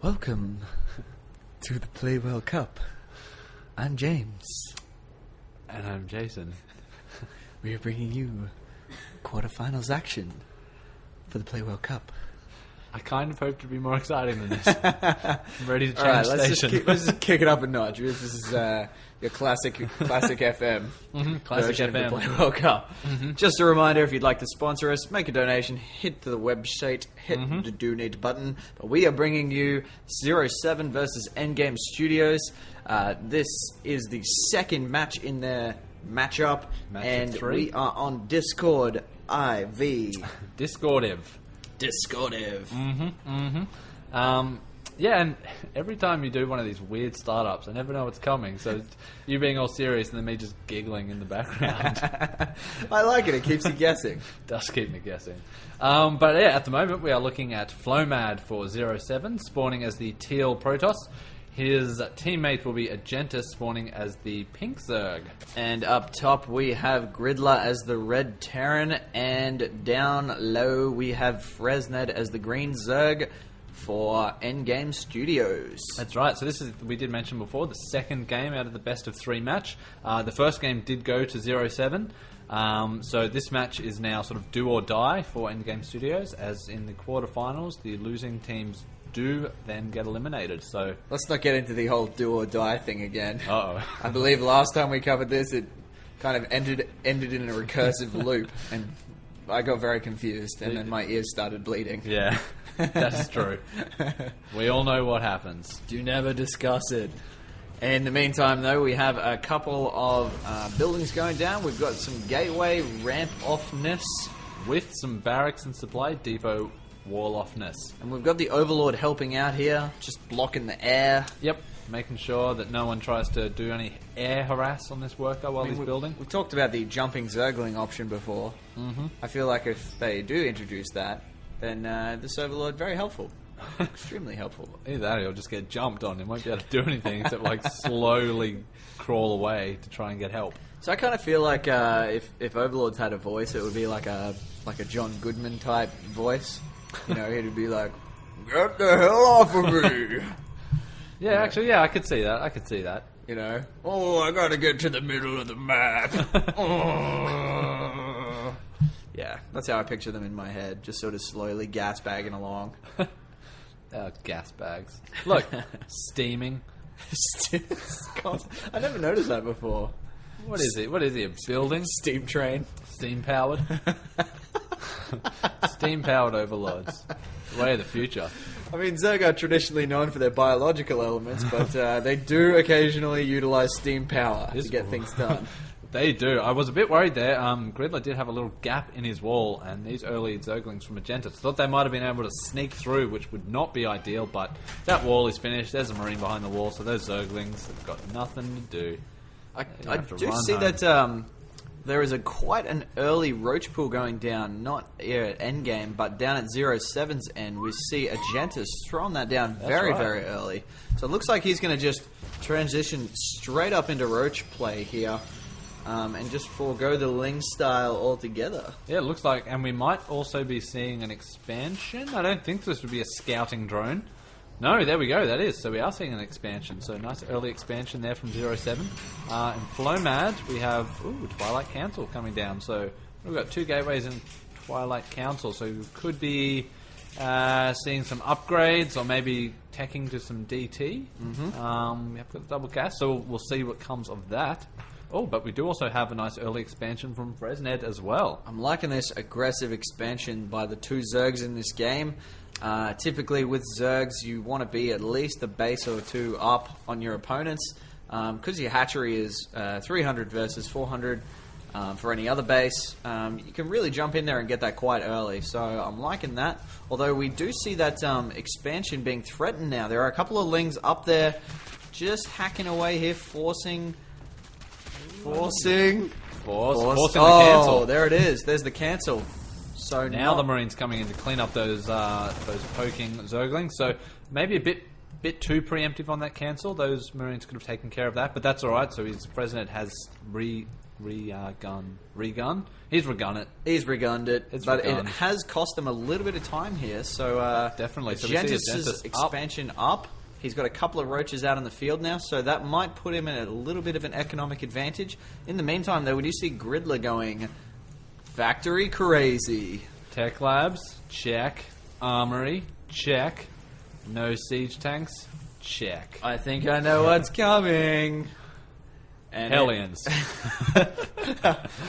Welcome to the Play World Cup. I'm James. And I'm Jason. We are bringing you quarterfinals action for the Play World Cup. I kind of hope to be more exciting than this. I'm ready to change Alright, station. let's just kick it up a notch. This is your classic FM. Classic version FM. of the Play World Cup. Just a reminder, if you'd like to sponsor us, make a donation, hit the website, hit the donate button. But we are bringing you Zeroseven versus Endgame Studios. This is the second match in their matchup. Match and of 3. we are on Discord IV. Discordive. Discordive. Yeah, and every time you do one of these weird startups, I never know what's coming. So you being all serious and then me just giggling in the background. I like it. It keeps you guessing. Does keep me guessing. But yeah, at the moment we are looking at Flomad for Zeroseven, spawning as the teal Protoss. His teammate will be Agentis, spawning as the pink Zerg. And up top we have Griddler as the red Terran, and down low we have Frezned as the green Zerg for Endgame Studios. That's right. So this is, we did mention before, the second game out of the best of 3 match. The first game did go to 0-7. So this match is now sort of do or die for Endgame Studios, as in the quarterfinals, the losing teams do then get eliminated. So Let's not get into the whole do or die thing again. Uh-oh. I believe last time we covered this, it kind of ended in a recursive loop, and I got very confused, and then my ears started bleeding. yeah, that's true. We all know what happens. Do never discuss it. In the meantime, though, we have a couple of buildings going down. We've got some gateway ramp offness, With some barracks and supply depot wall offness. and we've got the Overlord helping out here, just blocking the air. Yep, making sure that no one tries to do any air harass on this worker while he's building. We've talked about the jumping Zergling option before. I feel like if they do introduce that, then this Overlord very helpful. Extremely helpful. Either that or he'll just get jumped on. He won't be able to do anything except like slowly crawl away to try and get help. So I kind of feel like if Overlords had a voice, it would be like a John Goodman type voice. You know, he'd be like, "Get the hell off of me!" Yeah, actually, yeah, I could see that. I could see that. You know, "Oh, I gotta get to the middle of the map." Oh. Yeah, that's how I picture them in my head, just sort of slowly gas bagging along. Gas bags. Look, steaming. I never noticed that before. What is it? What is he? A building? Steam train. Steam powered? Steam powered overlords. The way of the future. I mean, Zerg are traditionally known for their biological elements, but they do occasionally utilize steam power to get things done. They do. I was a bit worried there. Griddler did have a little gap in his wall, and these early Zerglings from Agentis thought they might have been able to sneak through, which would not be ideal, but that wall is finished. There's a Marine behind the wall, so those Zerglings have got nothing to do. I do see that there is quite an early roach pool going down, not here at Endgame, but down at 0-7's end. We see Agentis throwing that down very early. So it looks like he's going to just transition straight up into roach play here. And just forego the Ling style altogether. Yeah, it looks like, and we might also be seeing an expansion. I don't think this would be a scouting drone. No, there we go, that is. So we are seeing an expansion. So nice early expansion there from 0-7. In Flomad, we have Twilight Council coming down. So we've got 2 gateways in Twilight Council. So we could be seeing some upgrades or maybe teching to some DT. We have got the double cast, so we'll see what comes of that. Oh, but we do also have a nice early expansion from Frezned as well. I'm liking this aggressive expansion by the 2 Zergs in this game. Typically with Zergs, you want to be at least a base or 2 up on your opponents. Because your hatchery is 300 versus 400 for any other base, you can really jump in there and get that quite early. So I'm liking that. Although we do see that expansion being threatened now. There are a couple of Lings up there just hacking away here, forcing the cancel. Oh, there it is. There's the cancel. So now the Marine's coming in to clean up those poking Zerglings. So maybe a bit too preemptive on that cancel. Those Marines could have taken care of that, but that's all right. So his President has Regun? He's regun it. He's regunned it, It's but regunned. it has cost him a little bit of time here. So Definitely. So we see Agentis' Agentis expansion up. He's got a couple of roaches out in the field now, so that might put him in a little bit of an economic advantage. In the meantime, though, we do see Griddler going factory crazy. Tech labs, check. Armory, check. No siege tanks, check. I think I know what's coming. And Hellions.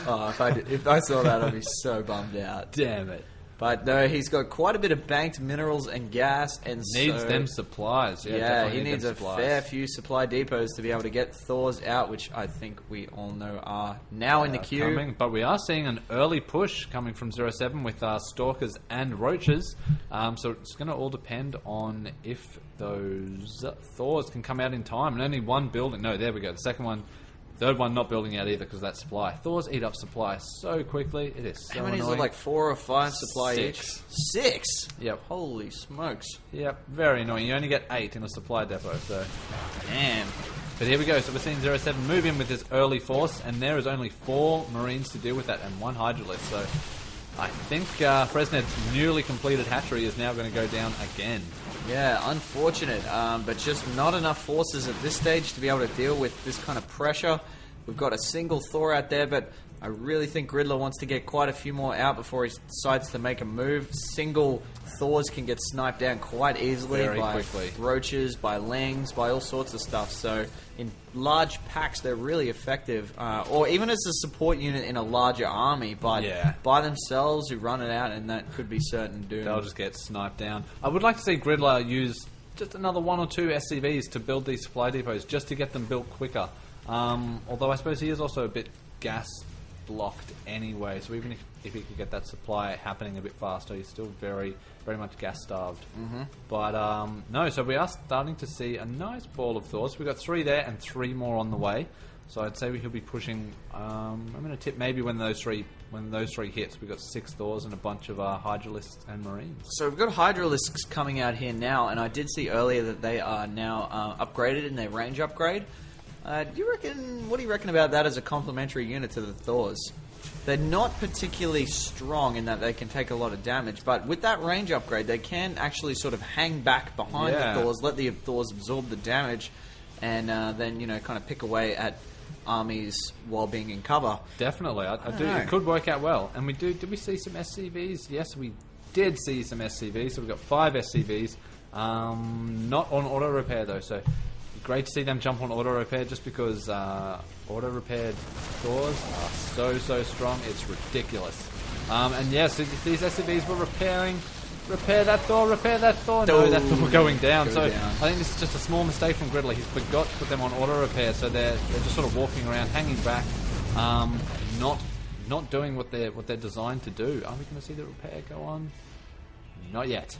Oh, if I saw that, I'd be so bummed out. Damn it. But no, he's got quite a bit of banked minerals and gas, and Needs so, them supplies. Yeah, Yeah, definitely he need needs them a supplies. fair few supply depots to be able to get Thors out, which I think we all know are now in the queue. Coming, but we are seeing an early push coming from Zeroseven with Stalkers and Roaches. So it's going to all depend on if those Thors can come out in time. And only one building. No, there we go. The second one. Third one not building out either because that's supply. Thors eat up supply so quickly. It is so How many is annoying. it, like 4 or 5 supply 6. each? 6? Yep. Holy smokes. Yep, very annoying. You only get 8 in a supply depot, so... Damn. But here we go. So we're seeing Zeroseven move in with his early force, and there is only 4 Marines to deal with that and 1 Hydralisk. So I think Frezned's newly completed hatchery is now going to go down again. Yeah, unfortunate, but just not enough forces at this stage to be able to deal with this kind of pressure. We've got a single Thor out there, but I really think Griddler wants to get quite a few more out before he decides to make a move. Single Thors can get sniped down quite easily Very by quickly. roaches, by lings, by all sorts of stuff. So in large packs, they're really effective. Or even as a support unit in a larger army, but Yeah. by themselves, who run it out, and that could be certain doom. They'll just get sniped down. I would like to see Griddler use just another 1 or 2 SCVs to build these supply depots, just to get them built quicker. Although I suppose he is also a bit gas blocked anyway, so even if he could get that supply happening a bit faster, he's still very, very much gas starved. Mm-hmm. But no, so we are starting to see a nice ball of Thors. We've got 3 there and 3 more on the way. So I'd say he'll be pushing. I'm going to tip maybe when those three hits, we've got 6 Thors and a bunch of Hydralisks and Marines. So we've got Hydralisks coming out here now, and I did see earlier that they are now upgraded in their range upgrade. What do you reckon about that as a complementary unit to the Thors? They're not particularly strong in that they can take a lot of damage, but with that range upgrade, they can actually sort of hang back behind Yeah. the Thors, let the Thors absorb the damage, and then, kind of pick away at armies while being in cover. Definitely, I do. know. It could work out well. And we do. Did we see some SCVs? Yes, we did see some SCVs. So we've got 5 SCVs. Not on auto repair though. So great to see them jump on auto repair, just because auto repaired Thors are so strong. It's ridiculous. And yes, these SCVs were repairing. Repair that Thor. No, that Thor going down. Go So down. I think this is just a small mistake from Griddler. He's forgot to put them on auto repair, so they're just sort of walking around, hanging back, not doing what they're designed to do. Are we going to see the repair go on? Not yet.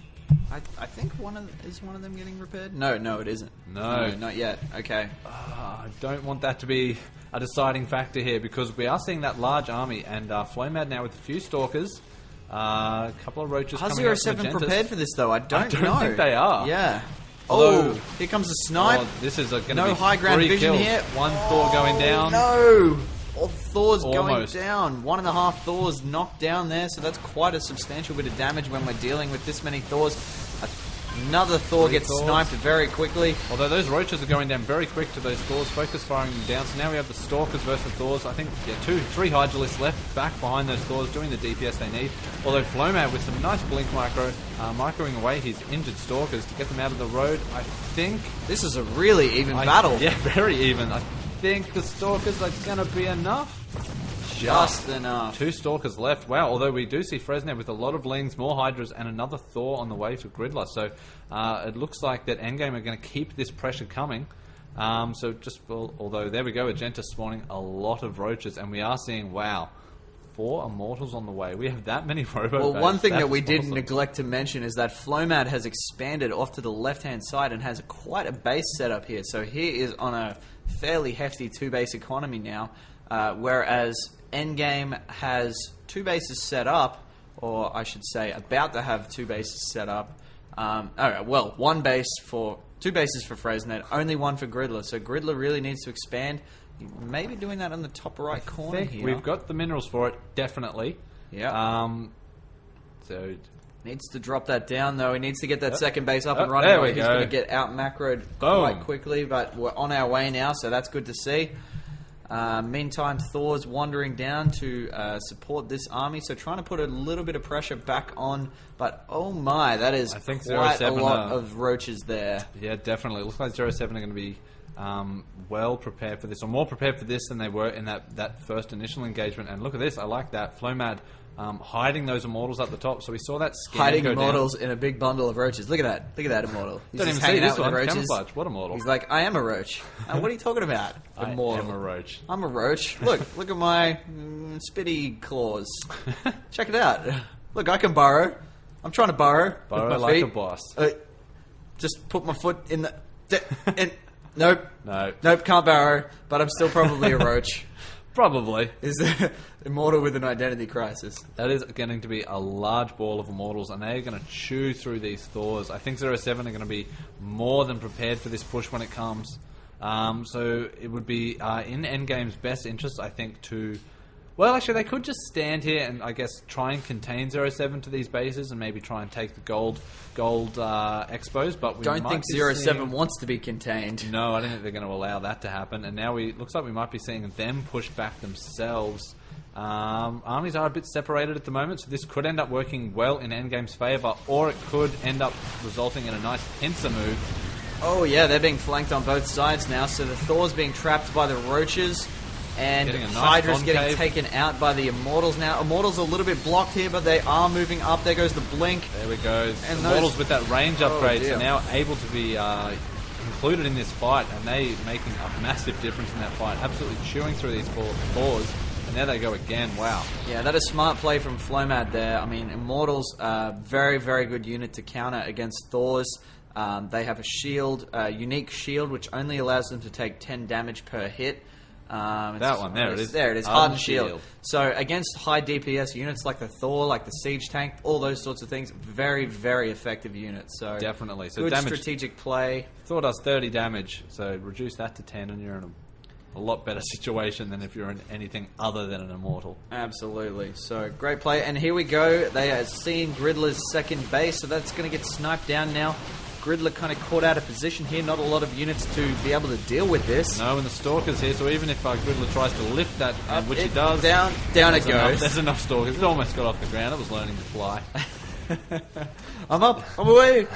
I think one of them getting repaired? No, it isn't. No. Not yet. Okay. I don't want that to be a deciding factor here, because we are seeing that large army, and Flomad now with a few Stalkers, a couple of Roaches Are coming out from Zeroseven Agentis. prepared for this, though? I don't know. think they are. Yeah. Although- Here comes the snipe. Oh, this is going to No be high ground 3 vision kills. here. 1 Thor going down. No! All Thors Almost. going down. 1.5 Thors knocked down there, so that's quite a substantial bit of damage when we're dealing with this many Thors. Another Thor 3 gets Thors. sniped very quickly. Although those Roaches are going down very quick to those Thors, focus firing them down. So now we have the Stalkers versus Thors. I think 3 Hydralisks left back behind those Thors, doing the DPS they need. Although Flomad with some nice blink microing away his injured Stalkers to get them out of the road. I think This is a really even battle. Yeah, very even. I think the Stalkers are going to be enough. Just enough. 2 Stalkers left. Wow, although we do see Frezned with a lot of Lings, more Hydras, and another Thor on the way for Griddler. So it looks like that Endgame are going to keep this pressure coming. Although there we go, Agentis spawning a lot of Roaches, and we are seeing, 4 Immortals on the way. We have that many robo Well, one thing that we did awesome. neglect to mention is that Flomad has expanded off to the left-hand side and has quite a base set up here. So he is on a fairly hefty 2-base economy now, whereas Endgame has 2 bases set up, or I should say about to have 2 bases set up. 1 base for 2 bases for Frezned, only 1 for Griddler. So Griddler really needs to expand. Maybe doing that on the top right corner here. We've got the minerals for it, definitely. Yeah. So needs to drop that down, though. He needs to get that second base up and running. There we He's go. going to get out macroed quite quickly, but we're on our way now, so that's good to see. Meantime, Thor's wandering down to support this army, so trying to put a little bit of pressure back on. But oh my, that is quite a lot of roaches there. Yeah, definitely. It looks like Zeroseven are going to be well prepared for this, or more prepared for this than they were in that first initial engagement. And look at this, I like that. Flomad hiding those immortals at the top. So we saw that scan hiding go immortals down. In a big bundle of roaches. Look at that. Look at that immortal. He's Don't just even hanging see out this with one. the roaches. Camouflage. What immortal? He's like, I am a roach. What are you talking about? Immortal. I am a roach. I'm a roach. Look at my spitty claws. Check it out. Look, I can burrow. I'm trying to burrow. Burrow with my like feet. a boss. Just put my foot in the... Nope. No. Nope, can't burrow. But I'm still probably a roach. Probably. Is immortal with an identity crisis. That is going to be a large ball of immortals, and they're going to chew through these Thors. I think Zeroseven are going to be more than prepared for this push when it comes. So it would be in Endgame's best interest, I think, to... Well, actually, they could just stand here and, I guess, try and contain Zeroseven to these bases and maybe try and take the gold expos, but we don't might think be Zeroseven wants to be contained. No, I don't think they're going to allow that to happen. And now looks like we might be seeing them push back themselves. Armies are a bit separated at the moment, so this could end up working well in Endgame's favour, or it could end up resulting in a nice pincer move. Oh yeah, they're being flanked on both sides now, so the Thor's being trapped by the roaches, and Nice Hydra's getting concave. taken out by the Immortals now. Immortals are a little bit blocked here, but they are moving up. There goes the Blink. There we go. And Immortals with that range upgrade dear. are now able to be included in this fight, and they making a massive difference in that fight. Absolutely chewing through these Thors. And there they go again. Wow. Yeah, that is smart play from Flomad there. I mean, Immortals, very, very good unit to counter against Thors. They have a shield, unique shield, which only allows them to take 10 damage per hit. That one, there it is. There it is, Hardened Shield. So against high DPS units like the Thor, like the Siege Tank, all those sorts of things, very, very effective units. So Definitely. So good damage, strategic play. Thor does 30 damage, so reduce that to 10 and you're in a lot better situation than if you're in anything other than an Immortal. Absolutely. So great play. And here we go. They are seeing Griddler's second base, so that's going to get sniped down now. Griddler kind of caught out of position here. Not a lot of units to be able to deal with this. No, and the Stalker's here, so even if Griddler tries to lift that, which he does... Down it goes. There's enough Stalkers. It almost got off the ground. It was learning to fly. I'm up. I'm away.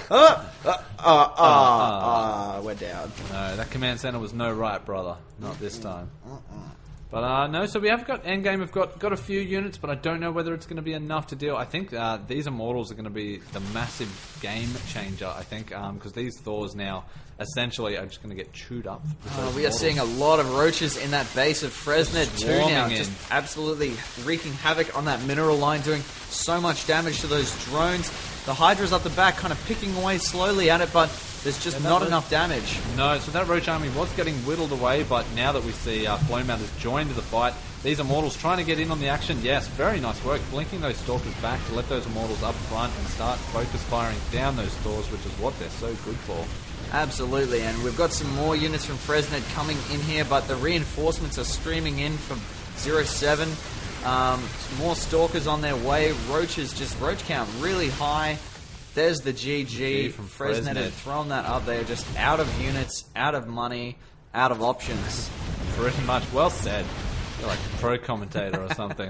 We're down. No, that command center was no right, brother. Not this time. But no, so we have got Endgame. We've got a few units, but I don't know whether it's going to be enough to deal. I think these Immortals are going to be the massive game changer, I think, because these Thors now essentially are just going to get chewed up. We are seeing a lot of roaches in that base of Frezned too now. in. Just absolutely wreaking havoc on that mineral line, doing so much damage to those drones. The Hydra's up the back, kind of picking away slowly at it, but there's just not enough damage. No, so that Roach army was getting whittled away, but now that we see Flomad has joined the fight, these Immortals trying to get in on the action. Yes, very nice work, blinking those Stalkers back to let those Immortals up front and start focus firing down those Thors, which is what they're so good for. Absolutely, and we've got some more units from Frezned coming in here, but the reinforcements are streaming in from Zeroseven. More Stalkers on their way. Roach count really high. There's the GG from Frezned had thrown that up. They are just out of units, out of money, out of options. Pretty much. Well said. You're like a pro commentator or something.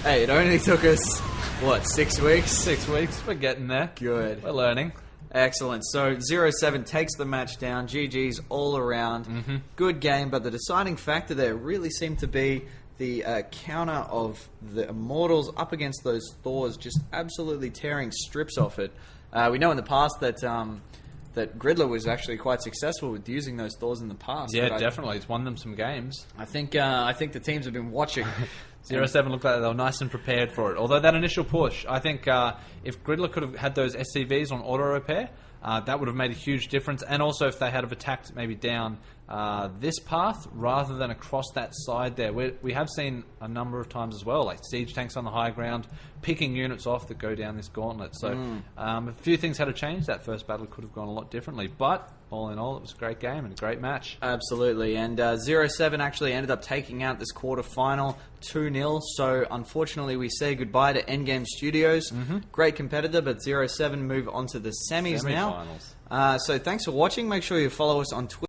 Hey, it only took us, 6 weeks? 6 weeks. We're getting there. Good. We're learning. Excellent. So Zeroseven takes the match down. GG's all around. Good game, but the deciding factor there really seemed to be the counter of the Immortals up against those Thors, just absolutely tearing strips off it. We know in the past that that Griddler was actually quite successful with using those Thors in the past. Yeah, definitely. It's won them some games. I think the teams have been watching. Zeroseven looked like they were nice and prepared for it. Although that initial push, I think if Griddler could have had those SCVs on auto repair, that would have made a huge difference. And also if they had have attacked maybe down this path rather than across that side there. We have seen a number of times as well, like siege tanks on the high ground, picking units off that go down this gauntlet. So a few things had to change. That first battle could have gone a lot differently. But all in all, it was a great game and a great match. Absolutely. And Zeroseven actually ended up taking out this quarterfinal 2-0. So unfortunately, we say goodbye to Endgame Studios. Great competitor, but Zeroseven move on to the semis now. Semi-finals. So thanks for watching. Make sure you follow us on Twitter.